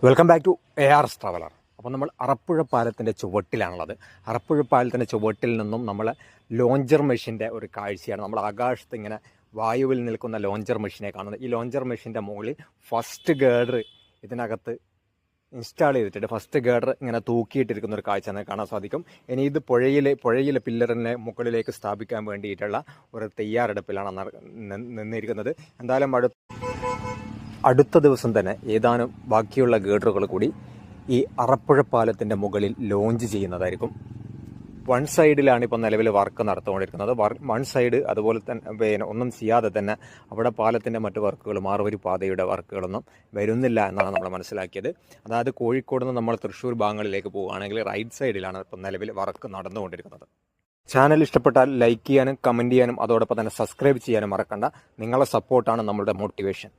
Welcome back to ARS traveller. അപ്പോൾ നമ്മൾ അറപ്പുഴ പാലത്തിൻ്റെ ചുവട്ടിലാണുള്ളത്. അറപ്പുഴ പാലത്തിൻ്റെ ചുവട്ടിൽ നിന്നും നമ്മൾ ലോഞ്ചർ മെഷീൻ്റെ ഒരു കാഴ്ചയാണ്. നമ്മൾ ആകാശത്ത് ഇങ്ങനെ വായുവിൽ നിൽക്കുന്ന ലോഞ്ചർ മെഷീനെ കാണുന്നത്. ഈ ലോഞ്ചർ മെഷീൻ്റെ മുകളിൽ ഫസ്റ്റ് ഗേഡർ ഇതിനകത്ത് ഇൻസ്റ്റാൾ ചെയ്തിട്ടുണ്ട്. ഫസ്റ്റ് ഗേഡർ ഇങ്ങനെ തൂക്കിയിട്ടിരിക്കുന്ന ഒരു കാഴ്ച നമുക്ക് കാണാൻ സാധിക്കും. ഇനി ഇത് പുഴയിലെ പില്ലറിനെ മുകളിലേക്ക് സ്ഥാപിക്കാൻ വേണ്ടിയിട്ടുള്ള ഒരു തയ്യാറെടുപ്പിലാണ് നിന്നിരിക്കുന്നത്. എന്തായാലും അടുത്ത ദിവസം തന്നെ ഏതാനും ബാക്കിയുള്ള ഗേഡറുകൾ കൂടി ഈ അറപ്പുഴ പാലത്തിൻ്റെ മുകളിൽ ലോഞ്ച് ചെയ്യുന്നതായിരിക്കും. വൺ സൈഡിലാണ് ഇപ്പോൾ നിലവിൽ വർക്ക് നടത്തുകൊണ്ടിരിക്കുന്നത്. വൺ സൈഡ് അതുപോലെ തന്നെ ഒന്നും ചെയ്യാതെ തന്നെ അവിടെ പാലത്തിൻ്റെ മറ്റു വർക്കുകൾ, മാറുവരി പാതയുടെ വർക്കുകളൊന്നും വരുന്നില്ല എന്നാണ് നമ്മൾ മനസ്സിലാക്കിയത്. അതായത് കോഴിക്കോട് നിന്ന് നമ്മൾ തൃശ്ശൂർ ഭാഗങ്ങളിലേക്ക് പോവുകയാണെങ്കിൽ റൈറ്റ് സൈഡിലാണ് ഇപ്പോൾ നിലവിൽ വർക്ക് നടന്നുകൊണ്ടിരിക്കുന്നത്. ചാനൽ ഇഷ്ടപ്പെട്ടാൽ ലൈക്ക് ചെയ്യാനും കമൻറ്റ് ചെയ്യാനും അതോടൊപ്പം തന്നെ സബ്സ്ക്രൈബ് ചെയ്യാനും മറക്കണ്ട. നിങ്ങളുടെ സപ്പോർട്ടാണ് നമ്മളുടെ മോട്ടിവേഷൻ.